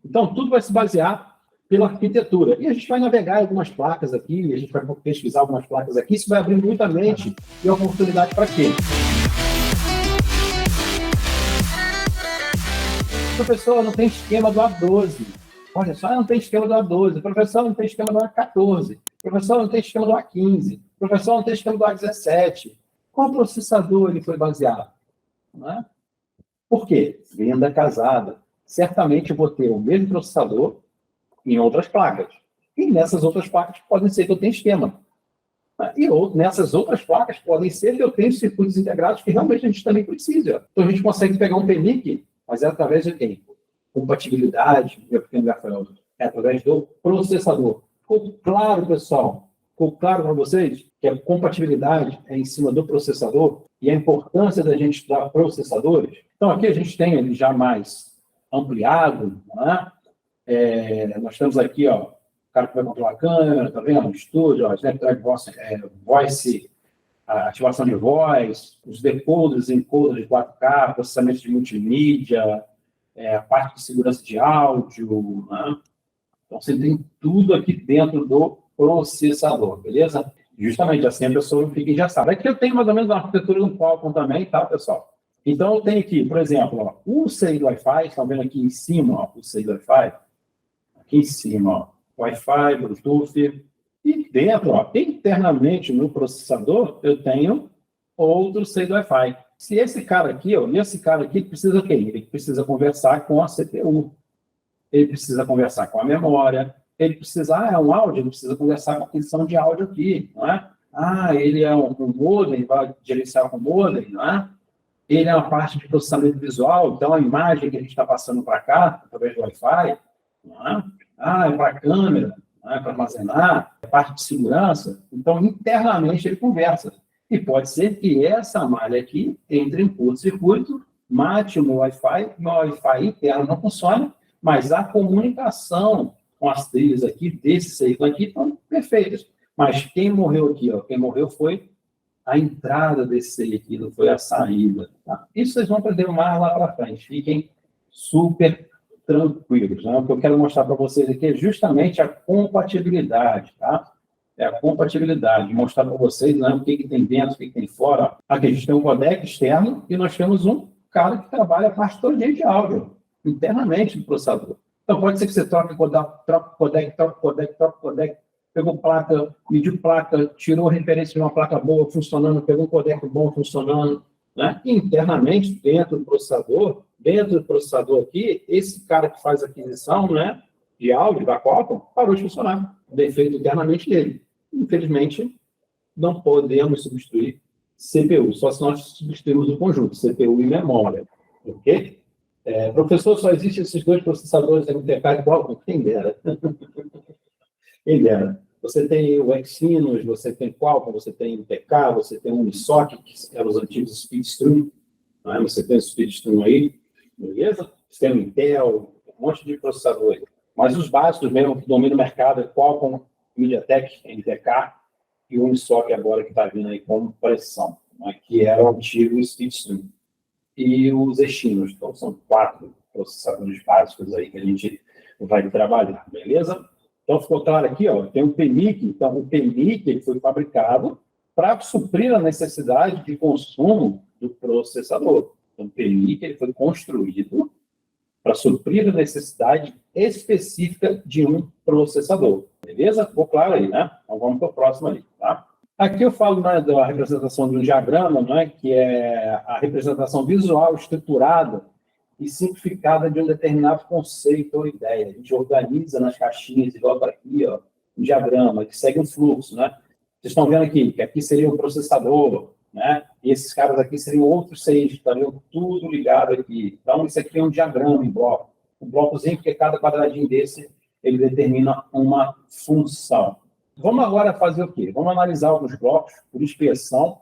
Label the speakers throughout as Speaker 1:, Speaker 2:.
Speaker 1: Então, tudo vai se basear pela arquitetura. E a gente vai navegar em algumas placas aqui, a gente vai pesquisar algumas placas aqui, isso vai abrir muita mente e oportunidade para quê? Professor, não tem esquema do A12. Olha só, não tem esquema do A12. Professor, não tem esquema do A14. Professor, não tem esquema do A15. Professor, não tem esquema do A17. Qual processador ele foi baseado? Não é? Por quê? Venda casada. Certamente eu vou ter o mesmo processador em outras placas. E nessas outras placas podem ser que eu tenha esquema. E nessas outras placas podem ser que eu tenha circuitos integrados que realmente a gente também precisa. Então a gente consegue pegar um PMIC, mas é através de quem? Compatibilidade, meu pequeno Rafael, é através do processador. Ficou claro, pessoal? Ficou claro para vocês que a compatibilidade é em cima do processador e a importância da gente estudar processadores? Então aqui a gente tem ele já mais ampliado, né? Nós temos aqui, ó, o cara que vai controlar a câmera, tá vendo? O estúdio, ó, Snapdragon Voice, a ativação de voz, os decoders e encoders de 4K, processamento de multimídia, a parte de segurança de áudio, né? Então, você tem tudo aqui dentro do processador, beleza? Justamente assim a pessoa fica e já sabe. Aqui eu tenho mais ou menos uma arquitetura do Qualcomm também, tá, pessoal? Então, eu tenho aqui, por exemplo, ó, o CI do Wi-Fi, estão vendo aqui em cima, ó, o CI do Wi-Fi? Aqui em cima, ó, Wi-Fi, Bluetooth. E dentro, ó, internamente no processador, eu tenho outro CI do Wi-Fi. Se esse cara aqui, ó, e esse cara aqui precisa o quê? Ele precisa conversar com a CPU. Ele precisa conversar com a memória. Ele precisa, é um áudio, ele precisa conversar com a aquisição de áudio aqui, não é? Ele é um modem, vai gerenciar com o modem, não é? Ele é uma parte de processamento visual, então a imagem que a gente está passando para cá, através do Wi-Fi, não é? É para a câmera, é para armazenar, é parte de segurança. Então, internamente, ele conversa. E pode ser que essa malha aqui entre em curto-circuito, mate o meu Wi-Fi interno não funciona, mas a comunicação com as trilhas aqui, desse ciclo aqui, estão perfeitas. Mas quem morreu aqui, ó, quem morreu foi a entrada desse CI aqui, não foi a saída. Tá? Isso vocês vão aprender mais lá para frente. Fiquem super tranquilos. Né? O que eu quero mostrar para vocês aqui é justamente a compatibilidade, tá? É a compatibilidade, mostrar para vocês, né, o que tem dentro, o que tem fora. Aqui a gente tem um codec externo e nós temos um cara que trabalha a parte toda de áudio, internamente no processador. Então pode ser que você troque codec, pegou placa, mediu placa, tirou referência de uma placa boa funcionando, pegou um codec bom funcionando, né? E internamente, dentro do processador aqui, esse cara que faz a aquisição, né, de áudio da Qualcomm parou de funcionar. Defeito internamente dele. Infelizmente, não podemos substituir CPU, só se nós substituirmos o conjunto, CPU e memória. Ok? Professor, só existem esses dois processadores MTK e Qualcomm? Quem dera. Quem dera. Você tem o Exynos, você tem Qualcomm, você tem MTK, você tem o Unisoc, que eram os antigos Speedstream, né? Você tem o Speedstream aí, beleza? Você tem o Intel, um monte de processador aí. Mas os básicos mesmo que dominam o mercado é Qualcomm, MediaTek, MTK e o Unisoc agora que está vindo aí como pressão, né? Que era o antigo Speedstream. E os Exynos, então são 4 processadores básicos aí que a gente vai trabalhar, beleza? Então, ficou claro aqui, ó, tem o PMIC. Então, o PMIC ele foi fabricado para suprir a necessidade de consumo do processador. Então, o PMIC ele foi construído para suprir a necessidade específica de um processador. Beleza? Ficou claro aí, né? Então, vamos para o próximo ali, tá? Aqui eu falo, né, da representação de um diagrama, né, que é a representação visual estruturada e simplificada de um determinado conceito ou ideia. A gente organiza nas caixinhas, igual para aqui, ó, um diagrama, que segue um fluxo, né? Vocês estão vendo aqui, que aqui seria o processador, né? E esses caras aqui seriam outros seis, estariam tudo ligado aqui. Então, isso aqui é um diagrama em bloco. Um blocozinho, porque cada quadradinho desse, ele determina uma função. Vamos agora fazer o quê? Vamos analisar alguns blocos por inspeção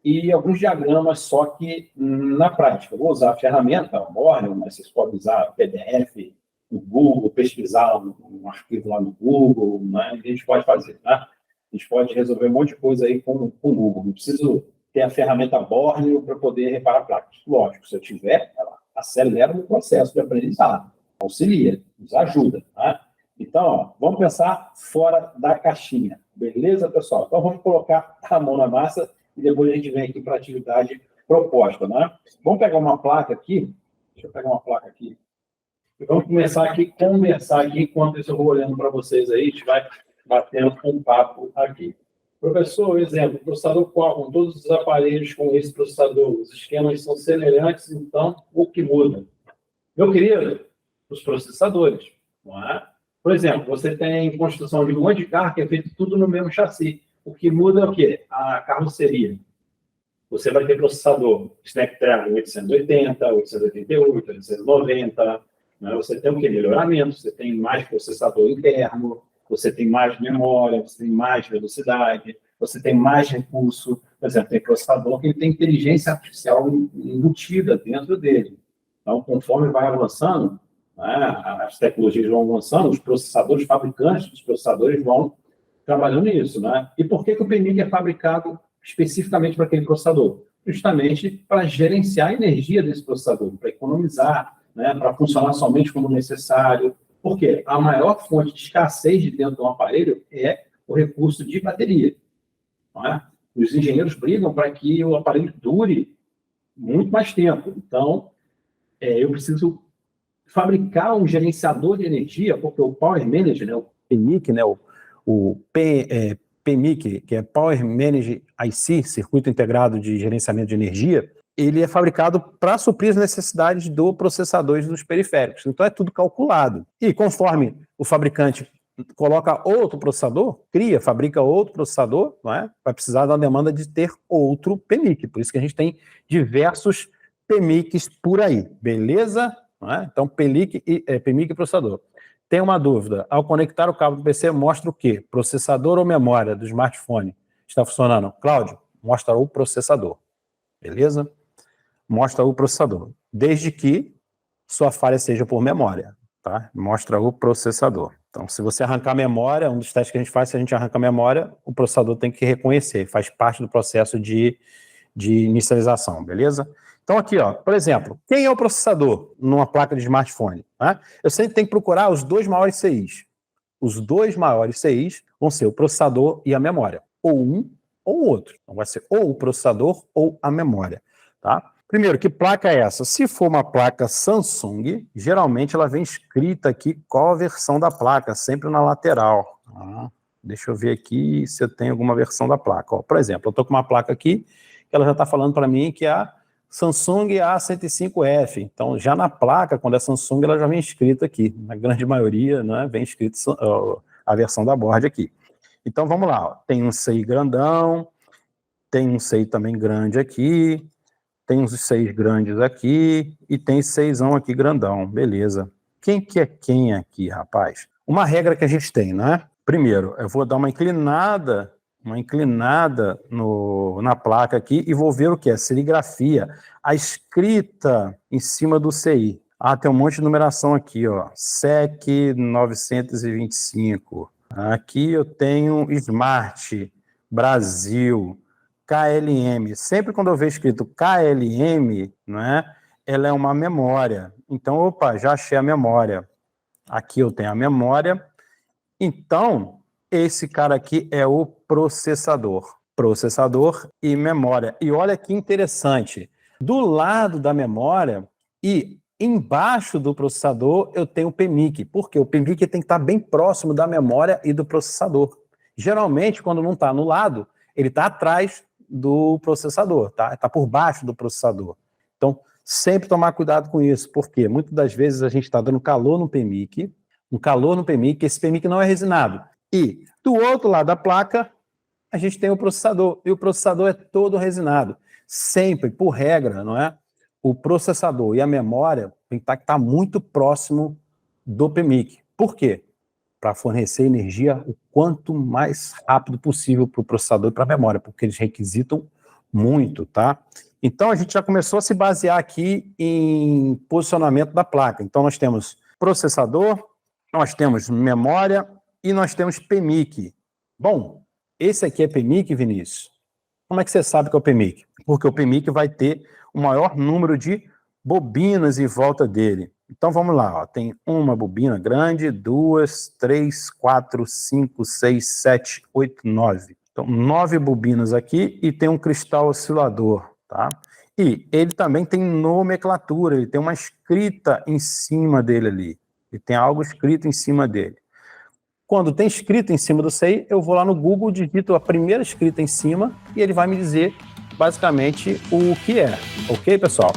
Speaker 1: e alguns diagramas, só que na prática. Eu vou usar a ferramenta, o Borneo, mas vocês podem usar PDF no Google, pesquisar um arquivo lá no Google, né? A gente pode fazer, né? A gente pode resolver um monte de coisa aí com o Google. Não preciso ter a ferramenta Borneo para poder reparar placas. Lógico, se eu tiver, ela acelera o processo de aprendizado. auxilia, nos ajuda, tá? Então, ó, vamos pensar fora da caixinha. Beleza, pessoal? Então, vamos colocar a mão na massa e depois a gente vem aqui para a atividade proposta, né? Vamos pegar uma placa aqui. Deixa eu pegar uma placa aqui. E vamos começar aqui, conversar aqui, enquanto isso eu vou olhando para vocês aí, a gente vai batendo um papo aqui. Professor, exemplo, processador Qualcomm, todos os aparelhos com esse processador, os esquemas são semelhantes, então, o que muda? Meu querido, os processadores, não é? Por exemplo, você tem construção de um monte de carro que é feito tudo no mesmo chassi. O que muda é o quê? A carroceria. Você vai ter processador Snapdragon 880, 888, 890, né? Você tem o quê? Melhoramento, você tem mais processador interno, você tem mais memória, você tem mais velocidade, você tem mais recurso. Por exemplo, tem processador que tem inteligência artificial embutida dentro dele. Então, conforme vai avançando, né, as tecnologias vão avançando, os processadores, fabricantes dos processadores vão trabalhando nisso, né? E por que o PMIC é fabricado especificamente para aquele processador? Justamente para gerenciar a energia desse processador, para economizar, né, para funcionar somente quando necessário. Porque a maior fonte de escassez de dentro do aparelho é o recurso de bateria. Não é? Os engenheiros brigam para que o aparelho dure muito mais tempo. Então, eu preciso fabricar um gerenciador de energia, porque o Power Manager, né, o PMIC, né, PMIC, que é Power Manage IC, Circuito Integrado de Gerenciamento de Energia, ele é fabricado para suprir as necessidades do processador e dos periféricos. Então é tudo calculado. E conforme o fabricante coloca outro processador, fabrica outro processador, não é? Vai precisar da demanda de ter outro PMIC. Por isso que a gente tem diversos PMICs por aí, beleza? Não é? Então PMIC e processador. Tem uma dúvida, ao conectar o cabo do PC, mostra o quê? Processador ou memória do smartphone está funcionando? Cláudio, mostra o processador, beleza? Mostra o processador, desde que sua falha seja por memória, tá? Mostra o processador. Então, se você arrancar a memória, um dos testes que a gente faz, se a gente arranca a memória, o processador tem que reconhecer, faz parte do processo de inicialização, beleza? Então, aqui, ó, por exemplo, quem é o processador numa placa de smartphone? Né? Eu sempre tenho que procurar os dois maiores CIs. Os dois maiores CIs vão ser o processador e a memória. Ou um ou outro. Então, vai ser ou o processador ou a memória, tá? Primeiro, que placa é essa? Se for uma placa Samsung, geralmente ela vem escrita aqui qual a versão da placa, sempre na lateral. Deixa eu ver aqui se eu tenho alguma versão da placa. Ó, por exemplo, eu estou com uma placa aqui, que ela já está falando para mim que é a Samsung A105F. Então, já na placa, quando é Samsung, ela já vem escrita aqui. Na grande maioria, né, vem escrito a versão da board aqui. Então, vamos lá. Ó. Tem um CI grandão, tem um CI também grande aqui, tem uns 6 grandes aqui e tem 6ão aqui grandão, beleza. Quem que é quem aqui, rapaz? Uma regra que a gente tem, né? Primeiro, eu vou dar uma inclinada na placa aqui e vou ver o que é serigrafia, a escrita em cima do CI. Tem um monte de numeração aqui, ó, SEC 925. Aqui eu tenho Smart Brasil, KLM. Sempre quando eu vejo escrito KLM, né, ela é uma memória. Então, opa, já achei a memória. Aqui eu tenho a memória. Então, esse cara aqui é o processador. Processador e memória. E olha que interessante. Do lado da memória e embaixo do processador eu tenho o PMIC. Por quê? O PMIC tem que estar bem próximo da memória e do processador. Geralmente, quando não está no lado, ele está atrás do processador, tá? Está por baixo do processador. Então, sempre tomar cuidado com isso. Por quê? Muitas das vezes a gente está dando calor no PMIC, esse PMIC não é resinado. E do outro lado da placa, a gente tem o processador, e o processador é todo resinado. Sempre, por regra, não é? O processador e a memória tem que estar muito próximo do PMIC. Por quê? Para fornecer energia o quanto mais rápido possível para o processador e para a memória, porque eles requisitam muito, tá? Então, a gente já começou a se basear aqui em posicionamento da placa. Então, nós temos processador, nós temos memória e nós temos PMIC. Bom, esse aqui é PMIC, Vinícius? Como é que você sabe que é o PMIC? Porque o PMIC vai ter o maior número de bobinas em volta dele.
Speaker 2: Então vamos lá, ó. Tem uma bobina grande, 2, 3, 4, 5, 6, 7, 8, 9. Então 9 bobinas aqui e tem um cristal oscilador, tá? E ele também tem nomenclatura, ele tem uma escrita em cima dele ali. Ele tem algo escrito em cima dele. Quando tem escrito em cima do SEI, eu vou lá no Google, digito a primeira escrita em cima e ele vai me dizer basicamente o que é. Ok, pessoal?